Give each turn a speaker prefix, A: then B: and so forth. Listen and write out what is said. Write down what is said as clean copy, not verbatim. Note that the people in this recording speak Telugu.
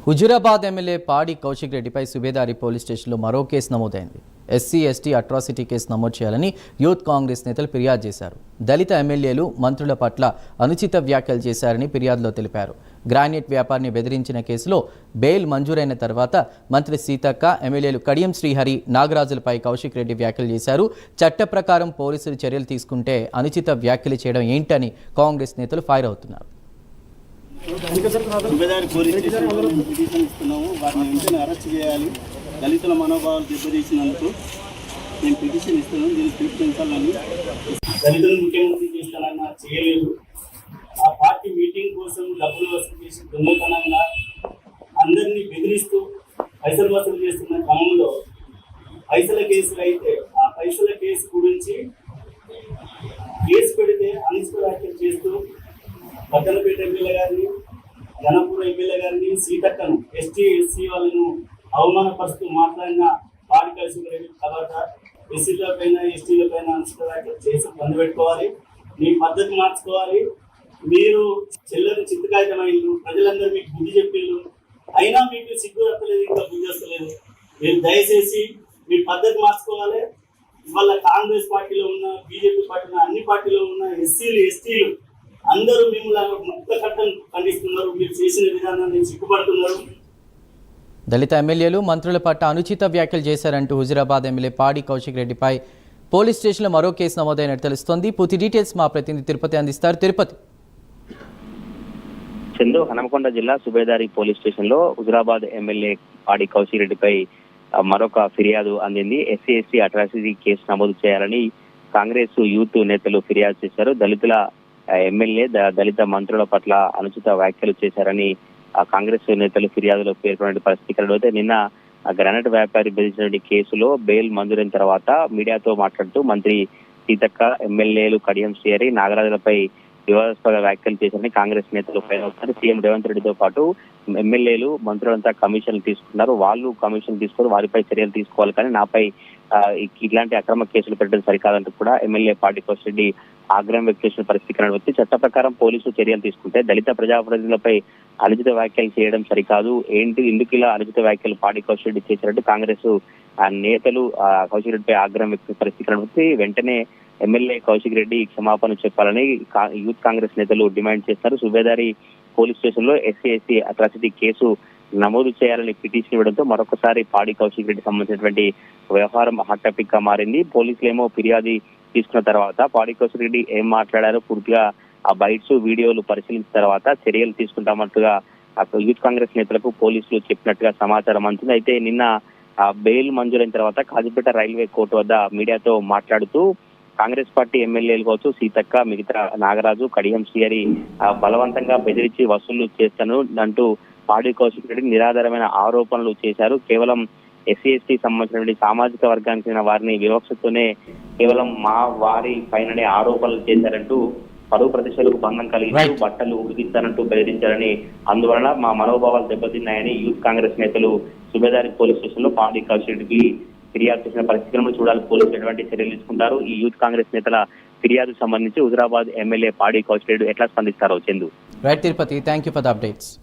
A: హుజురాబాద్ ఎమ్మెల్యే పాడి కౌశిక్ రెడ్డిపై సుబేదారి పోలీస్ స్టేషన్లో మరో కేసు నమోదైంది. ఎస్సీ ఎస్టీ అట్రాసిటీ కేసు నమోదు చేయాలని యూత్ కాంగ్రెస్ నేతలు ఫిర్యాదు చేశారు. దళిత ఎమ్మెల్యేలు మంత్రుల పట్ల అనుచిత వ్యాఖ్యలు చేశారని ఫిర్యాదులో తెలిపారు. గ్రానైట్ వ్యాపారిని బెదిరించిన కేసులో బెయిల్ మంజూరైన తర్వాత మంత్రి సీతక్క, ఎమ్మెల్యేలు కడియం శ్రీహరి, నాగరాజులపై కౌశిక్ రెడ్డి వ్యాఖ్యలు చేశారు. చట్ట ప్రకారం పోలీసులు చర్యలు తీసుకుంటే అనుచిత వ్యాఖ్యలు చేయడం ఏంటని కాంగ్రెస్ నేతలు ఫైర్ అవుతున్నారు.
B: సుబేదారి పోలీస్ స్టేషన్ పిటిషన్ ఇస్తున్నాము. వారిని వెంటనే అరెస్ట్ చేయాలి. దళితుల మనోభావాలు దెబ్బతీసినందుకు నేను పిటిషన్ ఇస్తున్నాను. దీన్ని స్వీకరించాలని దళితులను ముఖ్యమంత్రి చేస్తానన్నా చేయలేదు. ఆ పార్టీ మీటింగ్ కోసం డబ్బులు వసూలు చేసి దొంగతనంగా అందరినీ బెదిరిస్తూ పైసలు వసూలు చేస్తున్న క్రమంలో పైసల కేసులు అయితే ఆ పైసల కేసు గురించి కేసు పెడితే అనుచిత వ్యాఖ్యలు చేస్తూ పట్టణపేట ఎమ్మెల్యే గారిని, ఘనపూర్ ఎమ్మెల్యే గారిని, సీతక్కను, ఎస్టీ ఎస్సీ వాళ్ళను అవమానపరుస్తూ మాట్లాడిన పాడి కౌశిక్ రెడ్డి తర్వాత ఎస్సీల పైన ఎస్టీల పైన అనుచిత వ్యాఖ్యలు చేసి బంద్ పెట్టుకోవాలి. మీ పద్ధతి మార్చుకోవాలి. మీరు చెల్లని చిత్తకాయతమైంది, ప్రజలందరూ మీకు బుద్ధి చెప్పిళ్ళు, అయినా మీకు సిగ్గు వస్తలేదు, ఇంకా బుద్ధి వస్తలేదు. మీరు దయచేసి మీ పద్ధతి మార్చుకోవాలి. ఇవాళ కాంగ్రెస్ పార్టీలో ఉన్న, బీజేపీ పార్టీలో, అన్ని పార్టీలో ఉన్న ఎస్సీలు ఎస్టీలు అందరూ మిమ్మల్ని ముక్త కట్టం ఖండిస్తున్నారు. మీరు చేసిన విధానాన్ని సిగ్గుపడుతున్నారు.
A: దళిత ఎమ్మెల్యేలు మంత్రుల పట్ల అనుచిత వ్యాఖ్యలు చేశారంటూ హుజురాబాద్ ఎమ్మెల్యే పాడి కౌశిక్ రెడ్డిపై పోలీస్ స్టేషన్లో మరో కేసు నమోదైనట్టు తెలుస్తోంది. పూర్తి డీటెయిల్స్ మా ప్రతినిధి తిరుపతి అందిస్తారు. తిరుపతి.
C: చందు, హనుమకొండ జిల్లా సుబేదారి పోలీస్ స్టేషన్ లో హుజురాబాద్ ఎమ్మెల్యే పాడి కౌశిక్ రెడ్డిపై మరొక ఫిర్యాదు అందింది. ఎస్సీ ఎస్టీ అట్రాసిటీ కేసు నమోదు చేయాలని కాంగ్రెస్ యూత్ నేతలు ఫిర్యాదు చేశారు. దళితుల ఎమ్మెల్యే దళిత మంత్రుల పట్ల అనుచిత వ్యాఖ్యలు చేశారని కాంగ్రెస్ నేతలు ఫిర్యాదులో పేర్కొన్న పరిస్థితి అయితే నిన్న గ్రానైట్ వ్యాపారి బెదిరించిన కేసులో బెయిల్ మంజూరైన తర్వాత మీడియాతో మాట్లాడుతూ మంత్రి సీతక్క, ఎమ్మెల్యేలు కడియం శ్రీహరి, నాగరాజులపై వివాదాస్పద వ్యాఖ్యలు చేశారని కాంగ్రెస్ నేతలు ఫైర్ అవుతున్నారు. సీఎం రేవంత్ రెడ్డితో పాటు ఎమ్మెల్యేలు మంత్రులంతా కమిషన్లు తీసుకున్నారు. వాళ్ళు కమిషన్ తీసుకొని వారిపై చర్యలు తీసుకోవాలి, కానీ నాపై ఇలాంటి అక్రమ కేసులు పెట్టడం సరికాదంటూ కూడా ఎమ్మెల్యే పాడి కౌశిక్ రెడ్డి ఆగ్రహం వ్యక్తం చేసిన పరిస్థితి కనబడుతుంది. చట్ట ప్రకారం పోలీసులు చర్యలు తీసుకుంటే దళిత ప్రజాప్రతినిధులపై అనుచిత వ్యాఖ్యలు చేయడం సరికాదు. ఏంటి ఎందుకు ఇలా అనుచిత వ్యాఖ్యలు పాడి కౌశిక్ రెడ్డి చేశారంటే కాంగ్రెస్ నేతలు కౌశిక్ రెడ్డిపై ఆగ్రహం వ్యక్తం పరిస్థితి కనబడుతుంది. వెంటనే ఎమ్మెల్యే కౌశిక్ రెడ్డి క్షమాపణ చెప్పాలని యూత్ కాంగ్రెస్ నేతలు డిమాండ్ చేస్తారు. సుబేదారి పోలీస్ స్టేషన్ లో ఎస్సీ ఎస్టీ అట్రాసిటీ కేసు నమోదు చేయాలని పిటిషన్ ఇవ్వడంతో మరొకసారి పాడి కౌశిక్ రెడ్డి సంబంధించినటువంటి వ్యవహారం హాట్ టాపిక్ గా మారింది. పోలీసులు ఏమో ఫిర్యాదు తీసుకున్న తర్వాత పాడి కౌశిక్ రెడ్డి ఏం మాట్లాడారో పూర్తిగా ఆ బైట్స్ వీడియోలు పరిశీలించిన తర్వాత చర్యలు తీసుకుంటామన్నట్టుగా యూత్ కాంగ్రెస్ నేతలకు పోలీసులు చెప్పినట్టుగా సమాచారం అందుతుంది. అయితే నిన్న బెయిల్ మంజూరైన తర్వాత కాజీపేట రైల్వే కోర్టు వద్ద మీడియాతో మాట్లాడుతూ కాంగ్రెస్ పార్టీ ఎమ్మెల్యేలు కావచ్చు, సీతక్క, మిగతా నాగరాజు, కడియం శ్రీహరి బలవంతంగా బెదిరించి వసూళ్లు చేస్తాను అంటూ పాడి కౌశిక్ రెడ్డి నిరాధారమైన ఆరోపణలు చేశారు. కేవలం ఎస్సీ ఎస్టీ సంబంధించినటువంటి సామాజిక వర్గానికి చెందిన వారిని వివక్షతోనే కేవలం వారి పైననే ఆరోపణలు చేశారంటూ పరువు ప్రతిష్టలకు భంగం కలిగిస్తూ బట్టలు ఉడికిస్తానంటూ బెదిరించారని, అందువలన మా మనోభావాలు దెబ్బతిన్నాయని యూత్ కాంగ్రెస్ నేతలు సుబేదారి పోలీస్ స్టేషన్ లో పాడి కౌశిక్ రెడ్డికి ఫిర్యాదు చేసిన పరిస్థితులను చూడాలి పోలీసులు ఎటువంటి చర్యలు తీసుకుంటారు. ఈ యూత్ కాంగ్రెస్ నేతల ఫిర్యాదు సంబంధించి హుజురాబాద్ ఎమ్మెల్యే పాడి కౌశిక్ రెడ్డి ఎట్లా స్పందిస్తారో Chandu.
A: Right Tirupati, thank you for the updates.